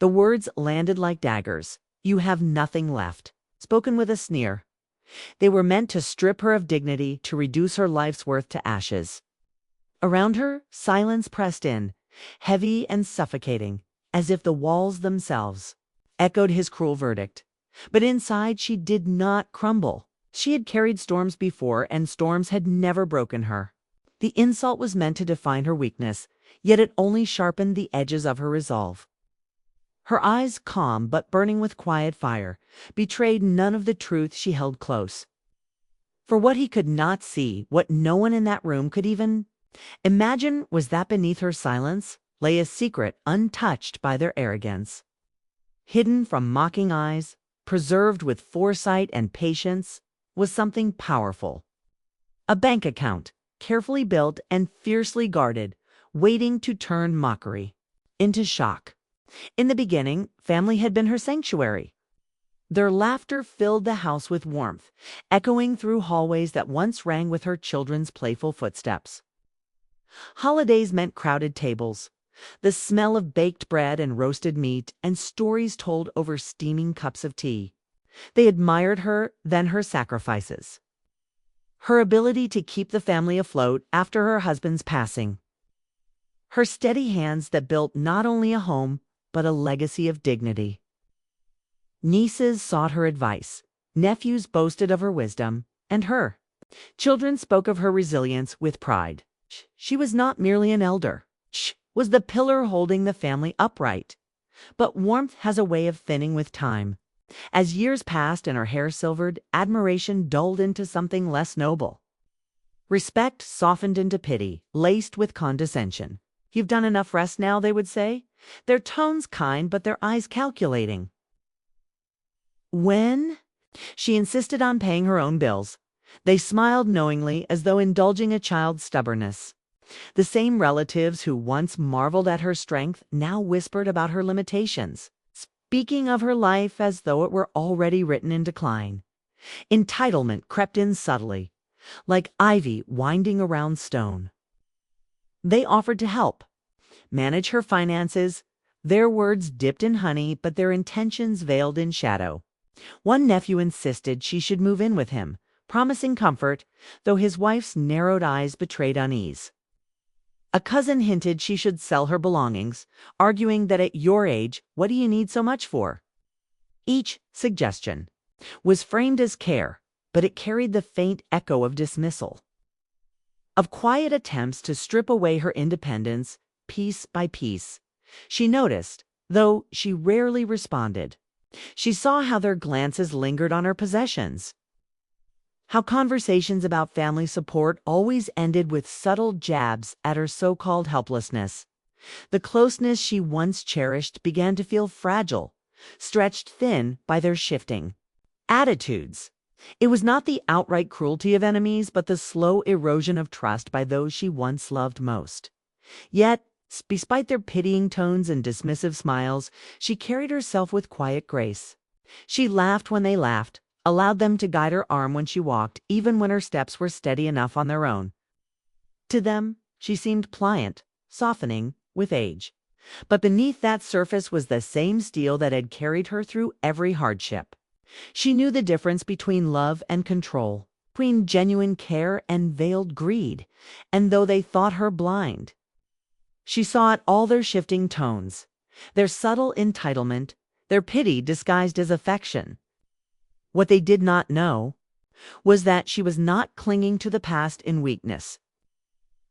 The words landed like daggers. "You have nothing left," spoken with a sneer. They were meant to strip her of dignity, to reduce her life's worth to ashes. Around her, silence pressed in, heavy and suffocating, as if the walls themselves echoed his cruel verdict. But inside she did not crumble. She had carried storms before, and storms had never broken her. The insult was meant to define her weakness, yet it only sharpened the edges of her resolve. Her eyes, calm but burning with quiet fire, betrayed none of the truth she held close. For what he could not see, what no one in that room could even imagine, was that beneath her silence lay a secret untouched by their arrogance. Hidden from mocking eyes, preserved with foresight and patience, was something powerful. A bank account, carefully built and fiercely guarded, waiting to turn mockery into shock. In the beginning, family had been her sanctuary. Their laughter filled the house with warmth, echoing through hallways that once rang with her children's playful footsteps. Holidays meant crowded tables, the smell of baked bread and roasted meat, and stories told over steaming cups of tea. They admired her, then her sacrifices. Her ability to keep the family afloat after her husband's passing. Her steady hands that built not only a home, but a legacy of dignity. Nieces sought her advice. Nephews boasted of her wisdom, and her children spoke of her resilience with pride. She was not merely an elder. She was the pillar holding the family upright. But warmth has a way of thinning with time. As years passed and her hair silvered, admiration dulled into something less noble. Respect softened into pity, laced with condescension. "You've done enough rest now," they would say, their tones kind but their eyes calculating. When she insisted on paying her own bills, they smiled knowingly, as though indulging a child's stubbornness. The same relatives who once marveled at her strength now whispered about her limitations, speaking of her life as though it were already written in decline. Entitlement crept in subtly, like ivy winding around stone. They offered to help manage her finances, their words dipped in honey, but their intentions veiled in shadow. One nephew insisted she should move in with him, promising comfort, though his wife's narrowed eyes betrayed unease. A cousin hinted she should sell her belongings, arguing that at your age, what do you need so much for? Each suggestion was framed as care, but it carried the faint echo of dismissal, of quiet attempts to strip away her independence piece by piece. She noticed, though she rarely responded. She saw how their glances lingered on her possessions, how conversations about family support always ended with subtle jabs at her so-called helplessness. The closeness she once cherished began to feel fragile, stretched thin by their shifting attitudes. It was not the outright cruelty of enemies, but the slow erosion of trust by those she once loved most. Yet, despite their pitying tones and dismissive smiles, she carried herself with quiet grace. She laughed when they laughed, allowed them to guide her arm when she walked, even when her steps were steady enough on their own. To them, she seemed pliant, softening with age. But beneath that surface was the same steel that had carried her through every hardship. She knew the difference between love and control, between genuine care and veiled greed, and though they thought her blind, she saw it all: their shifting tones, their subtle entitlement, their pity disguised as affection. What they did not know was that she was not clinging to the past in weakness.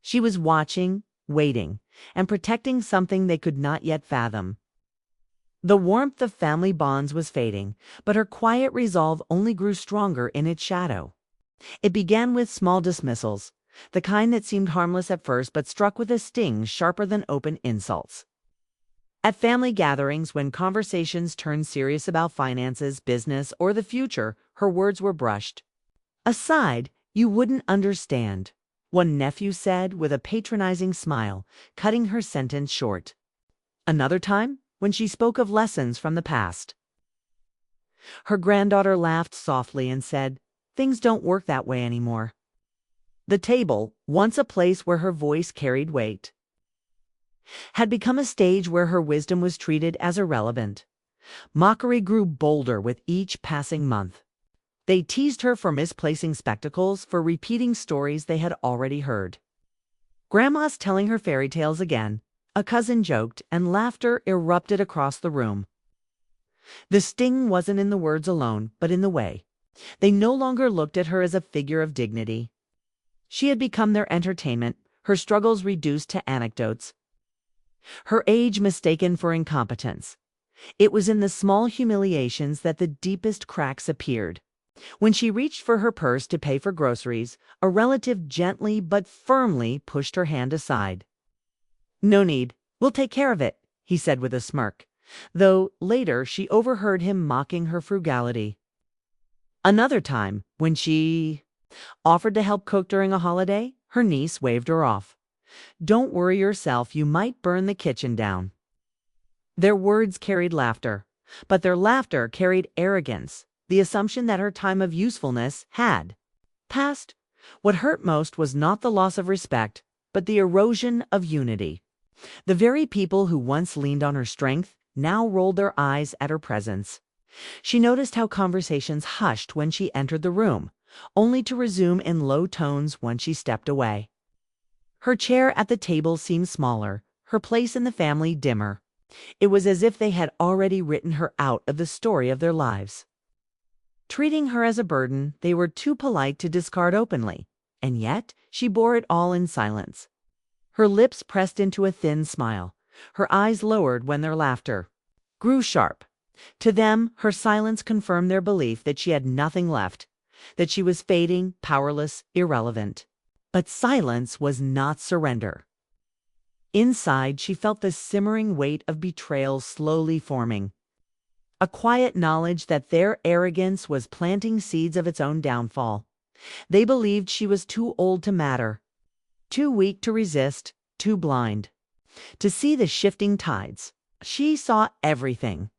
She was watching, waiting, and protecting something they could not yet fathom. The warmth of family bonds was fading, but her quiet resolve only grew stronger in its shadow. It began with small dismissals, the kind that seemed harmless at first but struck with a sting sharper than open insults. At family gatherings, when conversations turned serious about finances, business, or the future, her words were brushed aside. "You wouldn't understand," one nephew said with a patronizing smile, cutting her sentence short. Another time, when she spoke of lessons from the past, her granddaughter laughed softly and said, "Things don't work that way anymore." The table, once a place where her voice carried weight, had become a stage where her wisdom was treated as irrelevant. Mockery grew bolder with each passing month. They teased her for misplacing spectacles, for repeating stories they had already heard. Grandma's telling her fairy tales again, a cousin joked, and laughter erupted across the room. The sting wasn't in the words alone, but in the way. They no longer looked at her as a figure of dignity. She had become their entertainment, her struggles reduced to anecdotes, her age mistaken for incompetence. It was in the small humiliations that the deepest cracks appeared. When she reached for her purse to pay for groceries, a relative gently but firmly pushed her hand aside. "No need. We'll take care of it," he said with a smirk, though later she overheard him mocking her frugality. Another time, when she offered to help cook during a holiday, her niece waved her off. "Don't worry yourself, you might burn the kitchen down." Their words carried laughter, but their laughter carried arrogance, the assumption that her time of usefulness had passed. What hurt most was not the loss of respect, but the erosion of unity. The very people who once leaned on her strength now rolled their eyes at her presence. She noticed how conversations hushed when she entered the room, only to resume in low tones once she stepped away. Her chair at the table seemed smaller, her place in the family dimmer. It was as if they had already written her out of the story of their lives. Treating her as a burden they were too polite to discard openly, and yet she bore it all in silence. Her lips pressed into a thin smile, her eyes lowered when their laughter grew sharp. To them, her silence confirmed their belief that she had nothing left, that she was fading, powerless, irrelevant. But silence was not surrender. Inside, she felt the simmering weight of betrayal slowly forming. A quiet knowledge that their arrogance was planting seeds of its own downfall. They believed she was too old to matter, too weak to resist, too blind to see the shifting tides. She saw everything.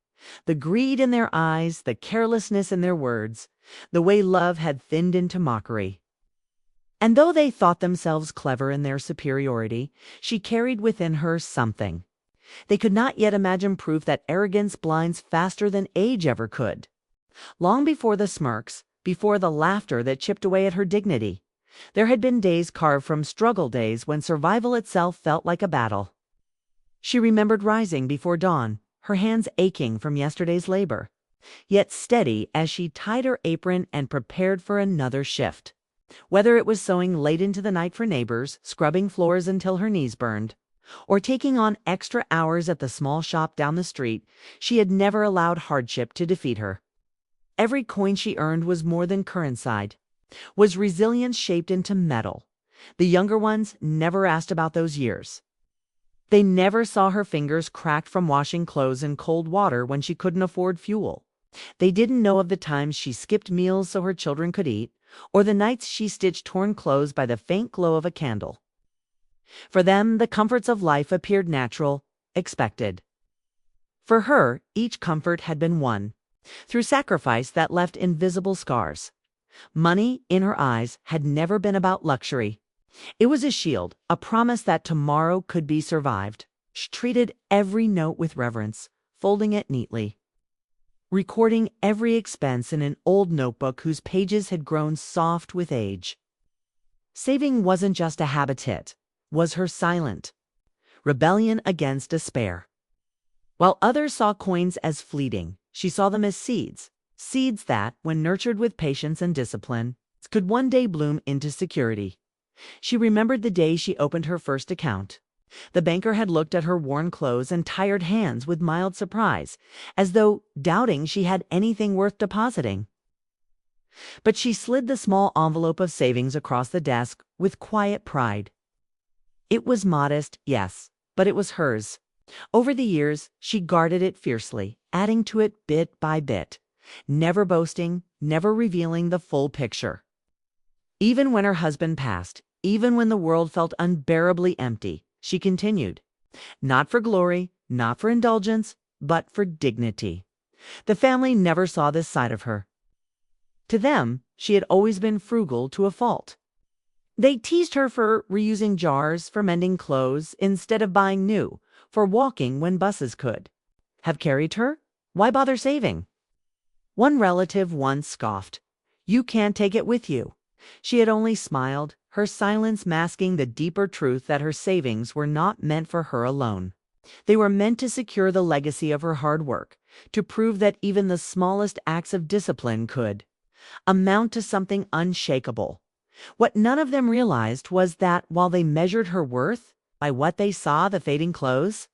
The greed in their eyes, the carelessness in their words, the way love had thinned into mockery. And though they thought themselves clever in their superiority, she carried within her something. They could not yet imagine proof that arrogance blinds faster than age ever could. Long before the smirks, before the laughter that chipped away at her dignity, there had been days carved from struggle, days when survival itself felt like a battle. She remembered rising before dawn, her hands aching from yesterday's labor, yet steady as she tied her apron and prepared for another shift. Whether it was sewing late into the night for neighbors, scrubbing floors until her knees burned, or taking on extra hours at the small shop down the street, she had never allowed hardship to defeat her. Every coin she earned was more than currency, was resilience shaped into metal. The younger ones never asked about those years. They never saw her fingers cracked from washing clothes in cold water when she couldn't afford fuel. They didn't know of the times she skipped meals so her children could eat, or the nights she stitched torn clothes by the faint glow of a candle. For them, the comforts of life appeared natural, expected. For her, each comfort had been won through sacrifice that left invisible scars. Money, in her eyes, had never been about luxury. It was a shield, a promise that tomorrow could be survived. She treated every note with reverence, folding it neatly, recording every expense in an old notebook whose pages had grown soft with age. Saving wasn't just a habit, was her silent rebellion against despair. While others saw coins as fleeting, she saw them as seeds, seeds that, when nurtured with patience and discipline, could one day bloom into security. She remembered the day she opened her first account. The banker had looked at her worn clothes and tired hands with mild surprise, as though doubting she had anything worth depositing. But she slid the small envelope of savings across the desk with quiet pride. It was modest, yes, but it was hers. Over the years, she guarded it fiercely, adding to it bit by bit, never boasting, never revealing the full picture. Even when her husband passed, even when the world felt unbearably empty, she continued. Not for glory, not for indulgence, but for dignity. The family never saw this side of her. To them, she had always been frugal to a fault. They teased her for reusing jars, for mending clothes instead of buying new, for walking when buses could have carried her. Why bother saving? One relative once scoffed, "You can't take it with you." She had only smiled, her silence masking the deeper truth that her savings were not meant for her alone. They were meant to secure the legacy of her hard work, to prove that even the smallest acts of discipline could amount to something unshakable. What none of them realized was that while they measured her worth by what they saw, the fading clothes,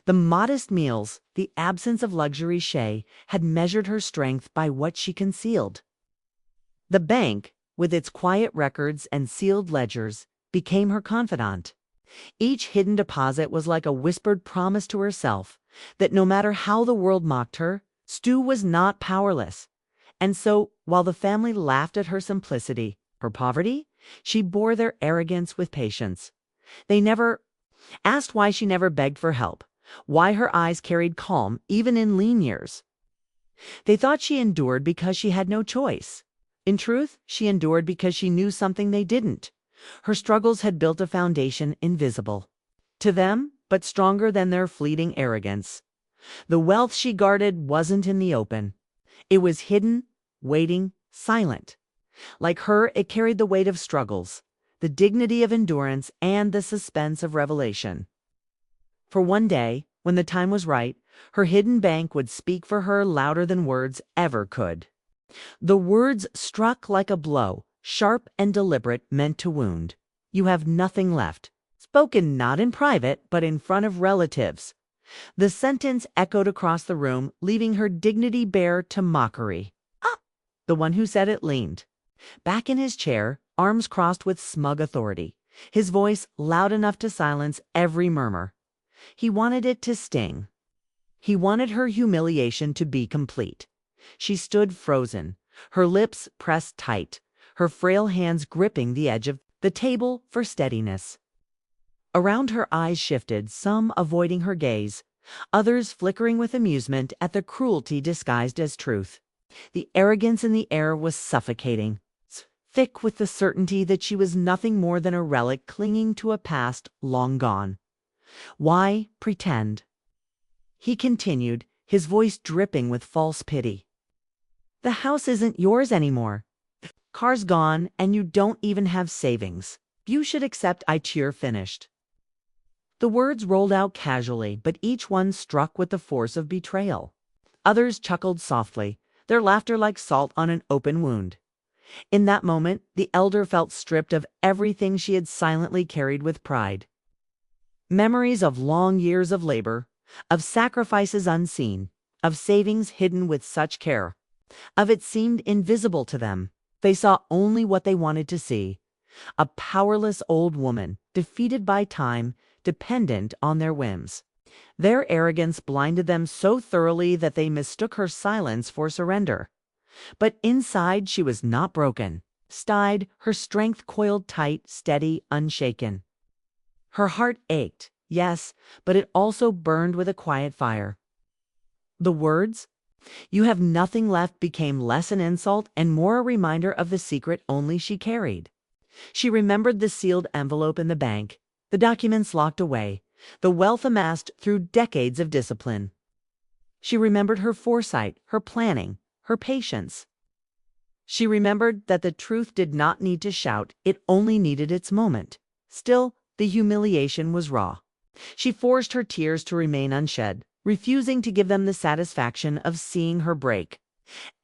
the modest meals, the absence of luxury, Shay had measured her strength by what she concealed. The bank, with its quiet records and sealed ledgers, became her confidant. Each hidden deposit was like a whispered promise to herself that no matter how the world mocked her, Stu was not powerless. And so, while the family laughed at her simplicity, her poverty, she bore their arrogance with patience. They never asked why she never begged for help, why her eyes carried calm even in lean years. They thought she endured because she had no choice. In truth, she endured because she knew something they didn't. Her struggles had built a foundation invisible to them, but stronger than their fleeting arrogance. The wealth she guarded wasn't in the open. It was hidden, waiting, silent. Like her, it carried the weight of struggles, the dignity of endurance, and the suspense of revelation. For one day, when the time was right, her hidden bank would speak for her louder than words ever could. The words struck like a blow, sharp and deliberate, meant to wound. "You have nothing left." Spoken not in private, but in front of relatives. The sentence echoed across the room, leaving her dignity bare to mockery. "Ah!" The one who said it leaned back in his chair, arms crossed with smug authority, his voice loud enough to silence every murmur. He wanted it to sting. He wanted her humiliation to be complete. She stood frozen, her lips pressed tight, her frail hands gripping the edge of the table for steadiness. Around her, eyes shifted, some avoiding her gaze, others flickering with amusement at the cruelty disguised as truth. The arrogance in the air was suffocating, thick with the certainty that she was nothing more than a relic clinging to a past long gone. Why pretend? He continued, his voice dripping with false pity. "The house isn't yours anymore. Car's gone, and you don't even have savings. You should accept you're finished." The words rolled out casually, but each one struck with the force of betrayal. Others chuckled softly, their laughter like salt on an open wound. In that moment, the elder felt stripped of everything she had silently carried with pride. Memories of long years of labor, of sacrifices unseen, of savings hidden with such care, of it seemed invisible to them. They saw only what they wanted to see. A powerless old woman, defeated by time, dependent on their whims. Their arrogance blinded them so thoroughly that they mistook her silence for surrender. But inside she was not broken. Stayed, her strength coiled tight, steady, unshaken. Her heart ached, yes, but it also burned with a quiet fire. The words, "You have nothing left," became less an insult and more a reminder of the secret only she carried. She remembered the sealed envelope in the bank, the documents locked away, the wealth amassed through decades of discipline. She remembered her foresight, her planning, her patience. She remembered that the truth did not need to shout, it only needed its moment. Still, the humiliation was raw. She forced her tears to remain unshed, refusing to give them the satisfaction of seeing her break.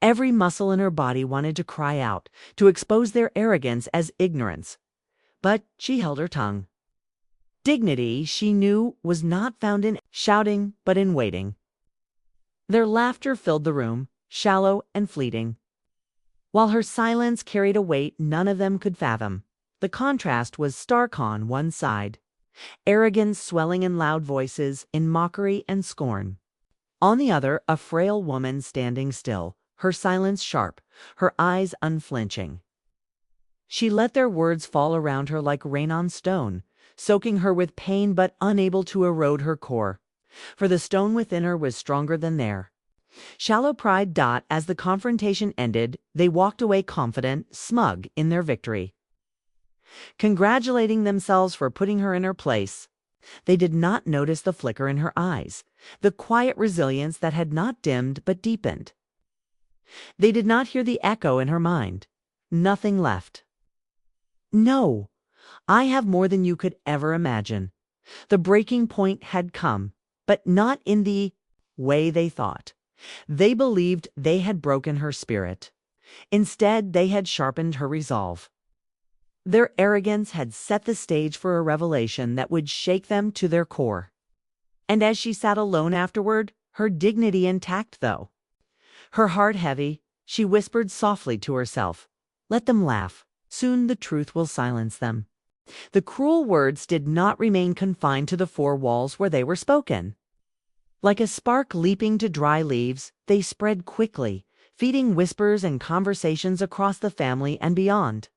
Every muscle in her body wanted to cry out, to expose their arrogance as ignorance. But she held her tongue. Dignity, she knew, was not found in shouting, but in waiting. Their laughter filled the room, shallow and fleeting, while her silence carried a weight none of them could fathom. The contrast was stark on one side, arrogance swelling in loud voices, in mockery and scorn. On the other, a frail woman standing still, her silence sharp, her eyes unflinching. She let their words fall around her like rain on stone, soaking her with pain but unable to erode her core. For the stone within her was stronger than their shallow pride. As the confrontation ended, they walked away confident, smug in their victory. congratulating themselves for putting her in her place. They did not notice the flicker in her eyes, the quiet resilience that had not dimmed but deepened. They did not hear the echo in her mind. Nothing left. No, I have more than you could ever imagine. The breaking point had come, but not in the way they thought. They believed they had broken her spirit. Instead, they had sharpened her resolve. Their arrogance had set the stage for a revelation that would shake them to their core. And as she sat alone afterward, her dignity intact though, her heart heavy, she whispered softly to herself, "Let them laugh. Soon the truth will silence them." The cruel words did not remain confined to the four walls where they were spoken. Like a spark leaping to dry leaves, they spread quickly, feeding whispers and conversations across the family and beyond.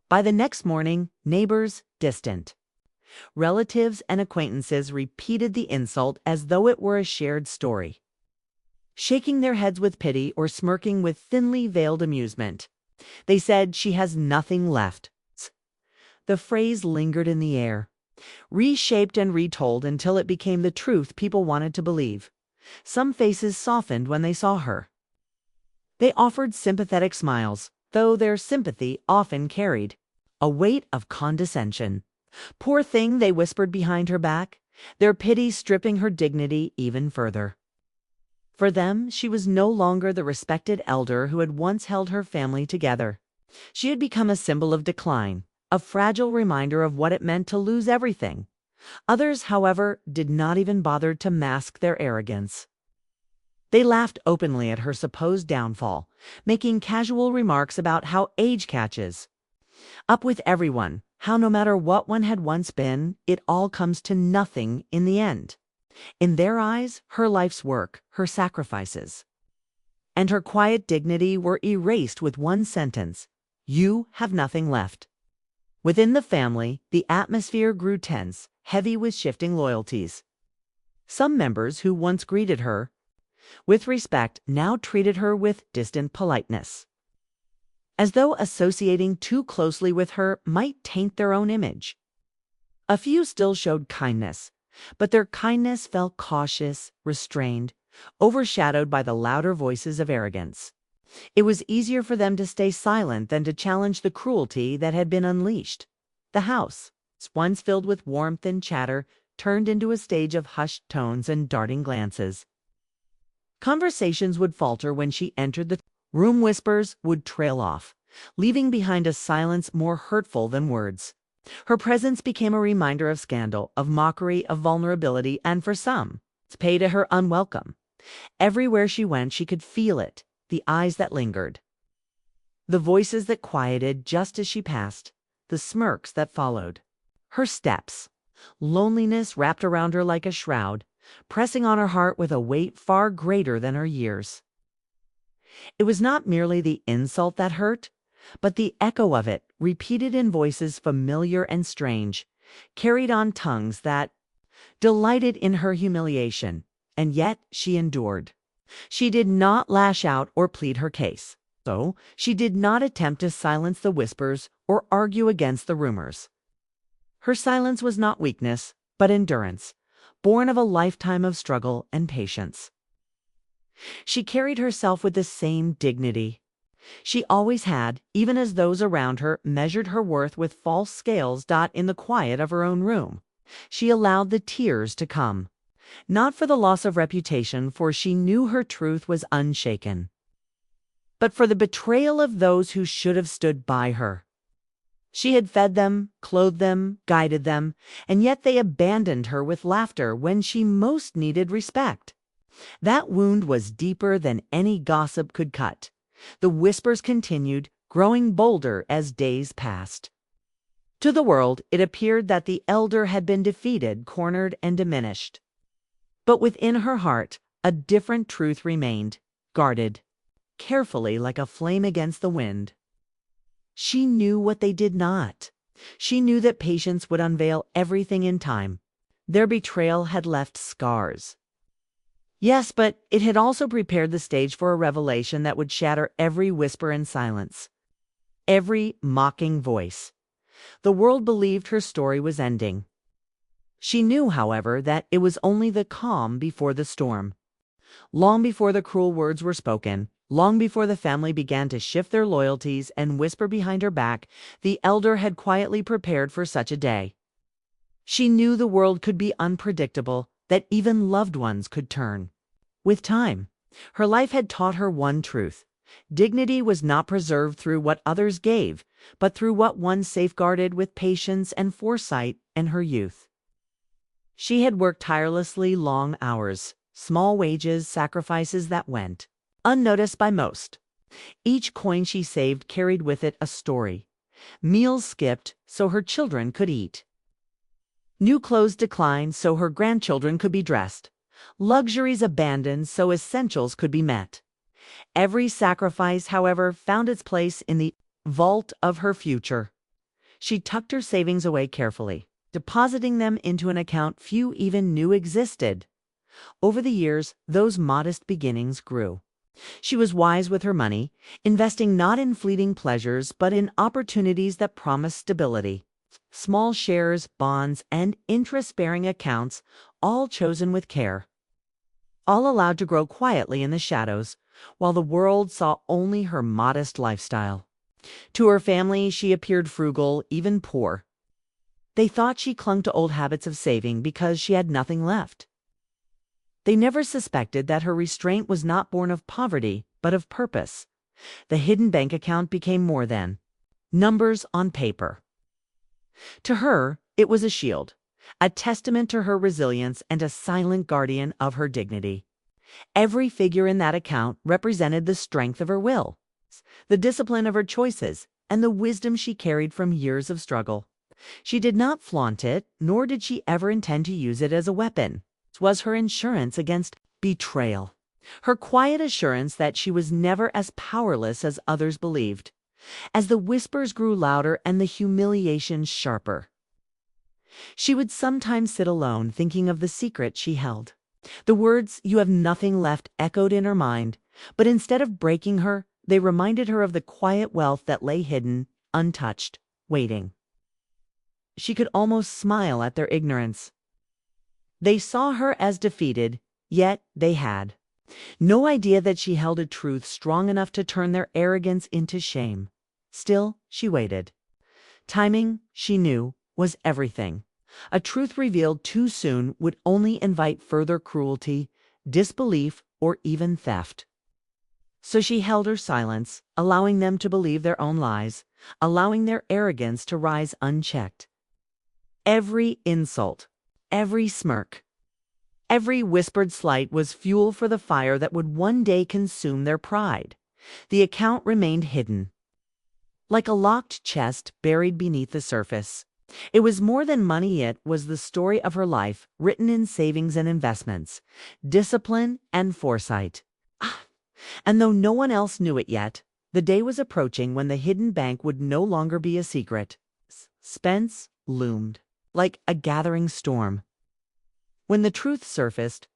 By the next morning, neighbors, distant relatives and acquaintances repeated the insult as though it were a shared story, shaking their heads with pity or smirking with thinly veiled amusement. They said, "She has nothing left." The phrase lingered in the air, reshaped and retold until it became the truth people wanted to believe. Some faces softened when they saw her. They offered sympathetic smiles, though their sympathy often carried a weight of condescension. "Poor thing," they whispered behind her back, their pity stripping her dignity even further. For them, she was no longer the respected elder who had once held her family together. She had become a symbol of decline, a fragile reminder of what it meant to lose everything. Others, however, did not even bother to mask their arrogance. They laughed openly at her supposed downfall, making casual remarks about how age catches up with everyone, how no matter what one had once been, it all comes to nothing in the end. In their eyes, her life's work, her sacrifices, and her quiet dignity were erased with one sentence: "You have nothing left." Within the family, the atmosphere grew tense, heavy with shifting loyalties. Some members who once greeted her with respect now treated her with distant politeness, as though associating too closely with her might taint their own image. A few still showed kindness, but their kindness felt cautious, restrained, overshadowed by the louder voices of arrogance. It was easier for them to stay silent than to challenge the cruelty that had been unleashed. The house, once filled with warmth and chatter, turned into a stage of hushed tones and darting glances. Conversations would falter when she entered the room. Whispers would trail off, leaving behind a silence more hurtful than words. Her presence became a reminder of scandal, of mockery, of vulnerability, and for some, its pay to her unwelcome. Everywhere she went, she could feel it, the eyes that lingered, the voices that quieted just as she passed, the smirks that followed her steps. Loneliness wrapped around her like a shroud, pressing on her heart with a weight far greater than her years. It was not merely the insult that hurt, but the echo of it, repeated in voices familiar and strange, carried on tongues that delighted in her humiliation, and yet she endured. She did not lash out or plead her case, so she did not attempt to silence the whispers or argue against the rumors. Her silence was not weakness, but endurance, born of a lifetime of struggle and patience. She carried herself with the same dignity she always had, even as those around her measured her worth with false scales. In the quiet of her own room, she allowed the tears to come, not for the loss of reputation, for she knew her truth was unshaken, but for the betrayal of those who should have stood by her. She had fed them, clothed them, guided them, and yet they abandoned her with laughter when she most needed respect. That wound was deeper than any gossip could cut. The whispers continued, growing bolder as days passed. To the world, it appeared that the elder had been defeated, cornered, and diminished. But within her heart, a different truth remained, guarded carefully like a flame against the wind. She knew what they did not. She knew that patience would unveil everything in time. Their betrayal had left scars. Yes, but it had also prepared the stage for a revelation that would shatter every whisper and silence, every mocking voice. The world believed her story was ending. She knew, however, that it was only the calm before the storm. Long before the cruel words were spoken, long before the family began to shift their loyalties and whisper behind her back, the elder had quietly prepared for such a day. She knew the world could be unpredictable, that even loved ones could turn. With time, her life had taught her one truth. Dignity was not preserved through what others gave, but through what one safeguarded with patience and foresight in her youth. She had worked tirelessly long hours, small wages, sacrifices that went unnoticed by most. Each coin she saved carried with it a story. Meals skipped so her children could eat. New clothes declined so her grandchildren could be dressed. Luxuries abandoned so essentials could be met. Every sacrifice, however, found its place in the vault of her future. She tucked her savings away carefully, depositing them into an account few even knew existed. Over the years, those modest beginnings grew. She was wise with her money, investing not in fleeting pleasures but in opportunities that promised stability. Small shares, bonds, and interest-bearing accounts, all chosen with care. All allowed to grow quietly in the shadows, while the world saw only her modest lifestyle. To her family, she appeared frugal, even poor. They thought she clung to old habits of saving because she had nothing left. They never suspected that her restraint was not born of poverty, but of purpose. The hidden bank account became more than numbers on paper. To her, it was a shield, a testament to her resilience and a silent guardian of her dignity. Every figure in that account represented the strength of her will, the discipline of her choices, and the wisdom she carried from years of struggle. She did not flaunt it, nor did she ever intend to use it as a weapon. It was her insurance against betrayal, her quiet assurance that she was never as powerless as others believed. As the whispers grew louder and the humiliation sharper, she would sometimes sit alone thinking of the secret she held. The words, "You have nothing left," echoed in her mind, but instead of breaking her, they reminded her of the quiet wealth that lay hidden, untouched, waiting. She could almost smile at their ignorance. They saw her as defeated, yet they had no idea that she held a truth strong enough to turn their arrogance into shame. Still, she waited. Timing, she knew, was everything. A truth revealed too soon would only invite further cruelty, disbelief, or even theft. So she held her silence, allowing them to believe their own lies, allowing their arrogance to rise unchecked. Every insult, every smirk, every whispered slight was fuel for the fire that would one day consume their pride. The account remained hidden, like a locked chest buried beneath the surface. It was more than money, it was the story of her life, written in savings and investments, discipline and foresight. And though no one else knew it yet, the day was approaching when the hidden bank would no longer be a secret. Suspense loomed, like a gathering storm. When the truth surfaced,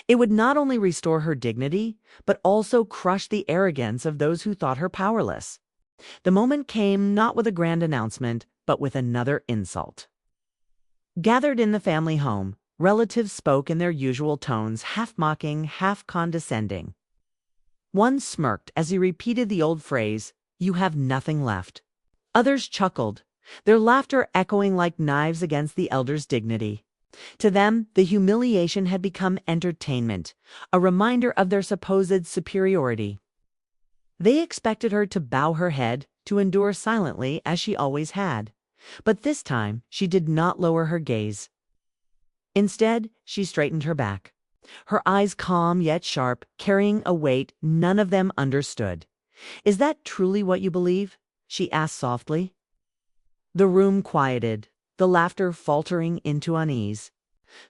it would not only restore her dignity, but also crush the arrogance of those who thought her powerless. The moment came not with a grand announcement, but with another insult. Gathered in the family home, relatives spoke in their usual tones, half mocking, half condescending. One smirked as he repeated the old phrase, "You have nothing left." Others chuckled, their laughter echoing like knives against the elder's dignity. To them, the humiliation had become entertainment, a reminder of their supposed superiority. They expected her to bow her head, to endure silently as she always had. But this time, she did not lower her gaze. Instead, she straightened her back, her eyes calm yet sharp, carrying a weight none of them understood. "Is that truly what you believe?" she asked softly. The room quieted, the laughter faltering into unease.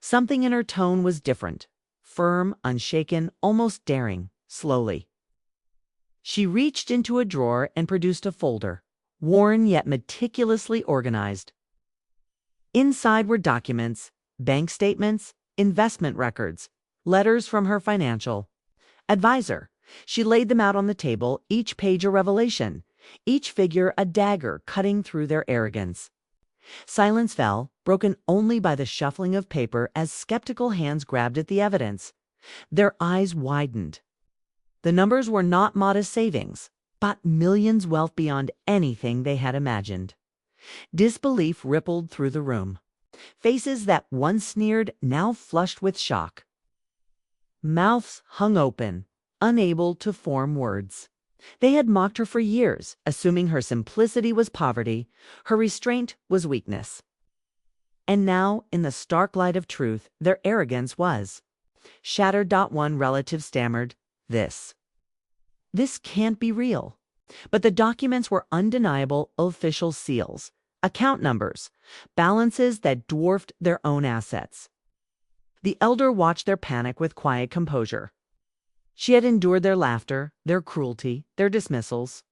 Something in her tone was different, firm, unshaken, almost daring. Slowly, she reached into a drawer and produced a folder, worn yet meticulously organized. Inside were documents, bank statements, investment records, letters from her financial advisor. She laid them out on the table, each page a revelation, each figure a dagger cutting through their arrogance. Silence fell, broken only by the shuffling of paper as skeptical hands grabbed at the evidence. Their eyes widened. The numbers were not modest savings, but millions wealth beyond anything they had imagined. Disbelief rippled through the room. Faces that once sneered now flushed with shock. Mouths hung open, unable to form words. They had mocked her for years, assuming her simplicity was poverty, her restraint was weakness. And now, in the stark light of truth, their arrogance was shattered. One relative stammered, This can't be real." But the documents were undeniable official seals, account numbers, balances that dwarfed their own assets. The elder watched their panic with quiet composure. She had endured their laughter, their cruelty, their dismissals.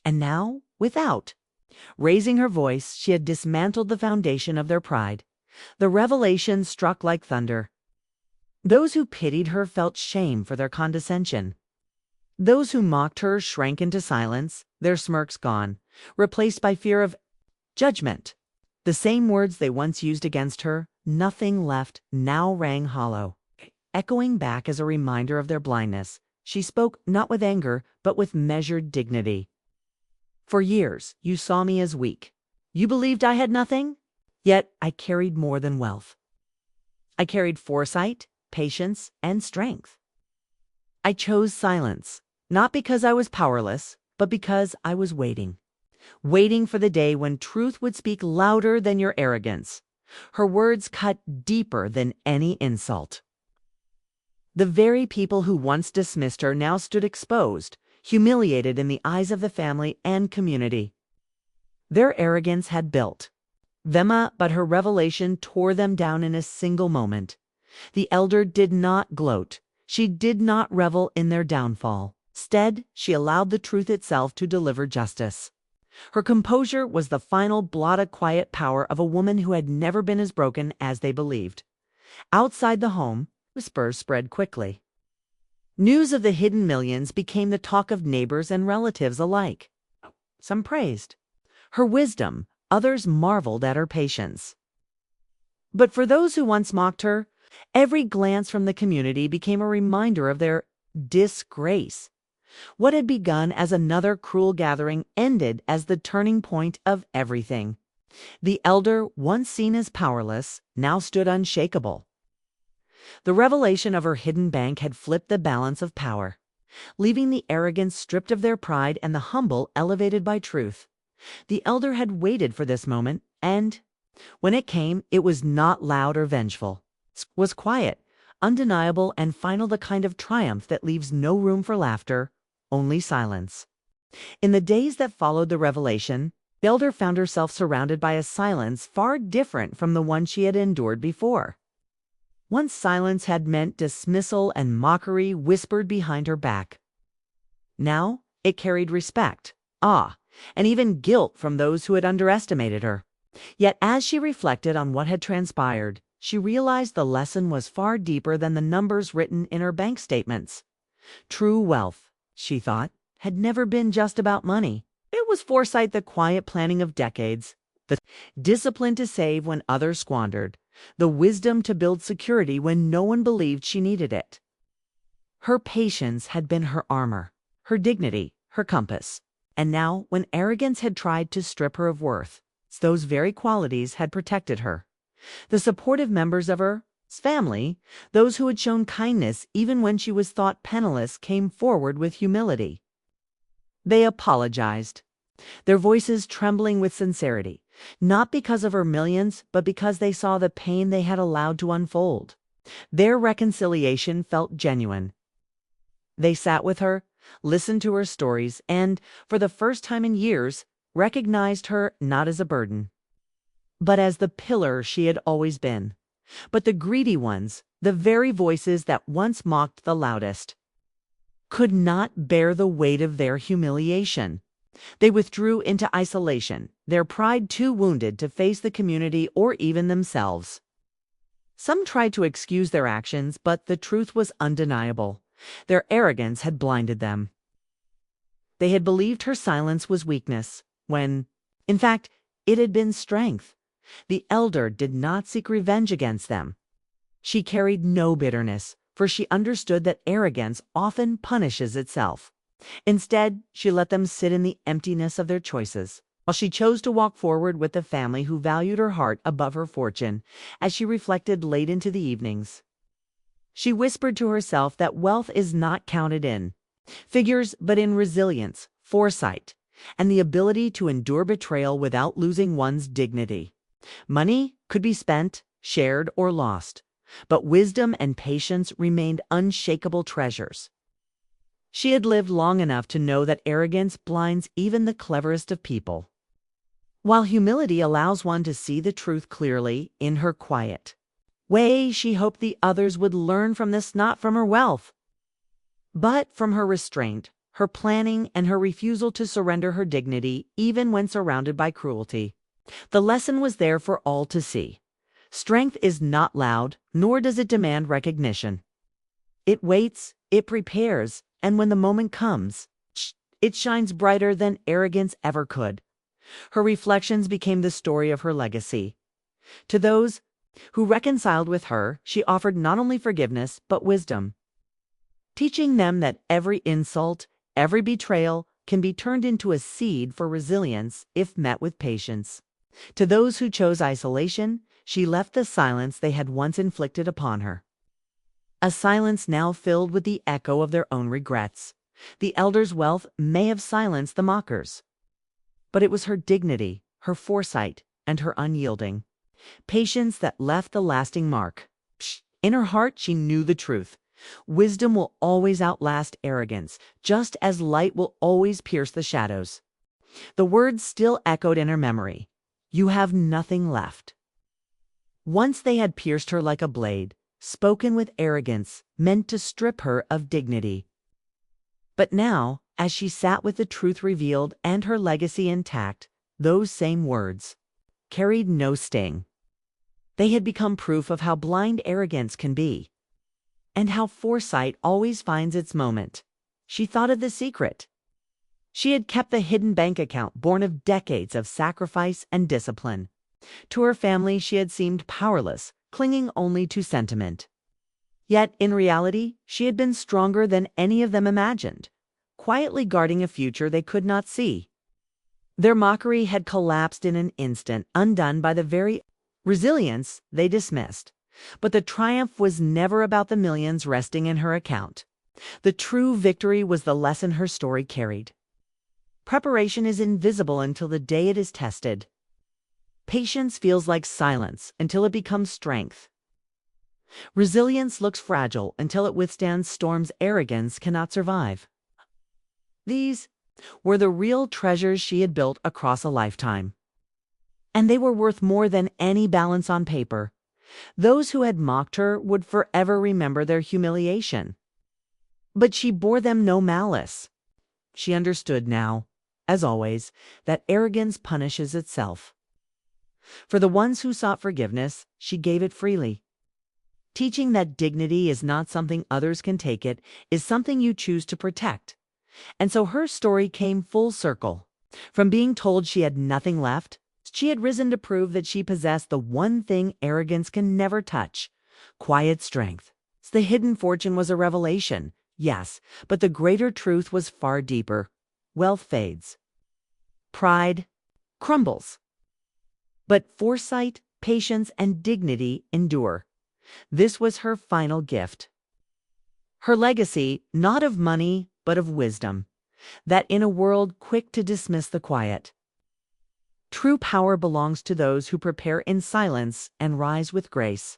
And now, without. Raising her voice, she had dismantled the foundation of their pride. The revelation struck like thunder. Those who pitied her felt shame for their condescension. Those who mocked her shrank into silence, their smirks gone, replaced by fear of judgment. The same words they once used against her, nothing left, now rang hollow. Echoing back as a reminder of their blindness, she spoke not with anger, but with measured dignity. "For years, you saw me as weak. You believed I had nothing? Yet I carried more than wealth. I carried foresight, patience, and strength. I chose silence, not because I was powerless, but because I was waiting for the day when truth would speak louder than your arrogance." Her words cut deeper than any insult. The very people who once dismissed her now stood exposed, humiliated in the eyes of the family and community. Their arrogance had built them up, but her revelation tore them down in a single moment. The elder did not gloat. She did not revel in their downfall. Instead, she allowed the truth itself to deliver justice. Her composure was the final blotted quiet power of a woman who had never been as broken as they believed. Outside the home, whispers spread quickly. News of the hidden millions became the talk of neighbors and relatives alike. Some praised her wisdom, others marveled at her patience. But for those who once mocked her, every glance from the community became a reminder of their disgrace. What had begun as another cruel gathering ended as the turning point of everything. The elder, once seen as powerless, now stood unshakable. The revelation of her hidden bank had flipped the balance of power, leaving the arrogant stripped of their pride and the humble elevated by truth. The elder had waited for this moment, and when it came, it was not loud or vengeful. It was quiet, undeniable, and final, the kind of triumph that leaves no room for laughter, only silence. In the days that followed the revelation, the elder found herself surrounded by a silence far different from the one she had endured before. Once silence had meant dismissal and mockery whispered behind her back. Now it carried respect, awe, and even guilt from those who had underestimated her. Yet as she reflected on what had transpired, she realized the lesson was far deeper than the numbers written in her bank statements. True wealth, she thought, had never been just about money. It was foresight, the quiet planning of decades, the discipline to save when others squandered, the wisdom to build security when no one believed she needed it. Her patience had been her armor, her dignity, her compass. And now, when arrogance had tried to strip her of worth, those very qualities had protected her. The supportive members of her family, those who had shown kindness even when she was thought penniless, came forward with humility. They apologized, their voices trembling with sincerity, not because of her millions, but because they saw the pain they had allowed to unfold. Their reconciliation felt genuine. They sat with her, listened to her stories, and, for the first time in years, recognized her not as a burden, but as the pillar she had always been. But the greedy ones, the very voices that once mocked the loudest, could not bear the weight of their humiliation. They withdrew into isolation, their pride too wounded to face the community or even themselves. Some tried to excuse their actions, but the truth was undeniable. Their arrogance had blinded them. They had believed her silence was weakness, when, in fact, it had been strength. The elder did not seek revenge against them. She carried no bitterness, for she understood that arrogance often punishes itself. Instead, she let them sit in the emptiness of their choices, while she chose to walk forward with the family who valued her heart above her fortune. As she reflected late into the evenings, she whispered to herself that wealth is not counted in figures, but in resilience, foresight, and the ability to endure betrayal without losing one's dignity. Money could be spent, shared, or lost, but wisdom and patience remained unshakable treasures. She had lived long enough to know that arrogance blinds even the cleverest of people, while humility allows one to see the truth clearly. In her quiet way, she hoped the others would learn from this, not from her wealth, but from her restraint, her planning, and her refusal to surrender her dignity even when surrounded by cruelty. The lesson was there for all to see. Strength is not loud, nor does it demand recognition. It waits, it prepares, and when the moment comes, it shines brighter than arrogance ever could. Her reflections became the story of her legacy. To those who reconciled with her, she offered not only forgiveness, but wisdom, teaching them that every insult, every betrayal can be turned into a seed for resilience if met with patience. To those who chose isolation, she left the silence they had once inflicted upon her, a silence now filled with the echo of their own regrets. The elder's wealth may have silenced the mockers, but it was her dignity, her foresight, and her unyielding patience that left the lasting mark. In her heart, she knew the truth. Wisdom will always outlast arrogance, just as light will always pierce the shadows. The words still echoed in her memory. "You have nothing left." Once they had pierced her like a blade, spoken with arrogance, meant to strip her of dignity. But now, as she sat with the truth revealed and her legacy intact, those same words carried no sting. They had become proof of how blind arrogance can be, and how foresight always finds its moment. She thought of the secret. She had kept the hidden bank account born of decades of sacrifice and discipline. To her family, she had seemed powerless, clinging only to sentiment. Yet, in reality, she had been stronger than any of them imagined, quietly guarding a future they could not see. Their mockery had collapsed in an instant, undone by the very resilience they dismissed. But the triumph was never about the millions resting in her account. The true victory was the lesson her story carried. Preparation is invisible until the day it is tested. Patience feels like silence until it becomes strength. Resilience looks fragile until it withstands storms arrogance cannot survive. These were the real treasures she had built across a lifetime, and they were worth more than any balance on paper. Those who had mocked her would forever remember their humiliation. But she bore them no malice. She understood now, as always, that arrogance punishes itself. For the ones who sought forgiveness, she gave it freely, teaching that dignity is not something others can take, it is something you choose to protect. And so her story came full circle. From being told she had nothing left, she had risen to prove that she possessed the one thing arrogance can never touch: quiet strength. The hidden fortune was a revelation, yes, but the greater truth was far deeper. Wealth fades. Pride crumbles. But foresight, patience, and dignity endure. This was her final gift. Her legacy, not of money, but of wisdom, that in a world quick to dismiss the quiet, true power belongs to those who prepare in silence and rise with grace.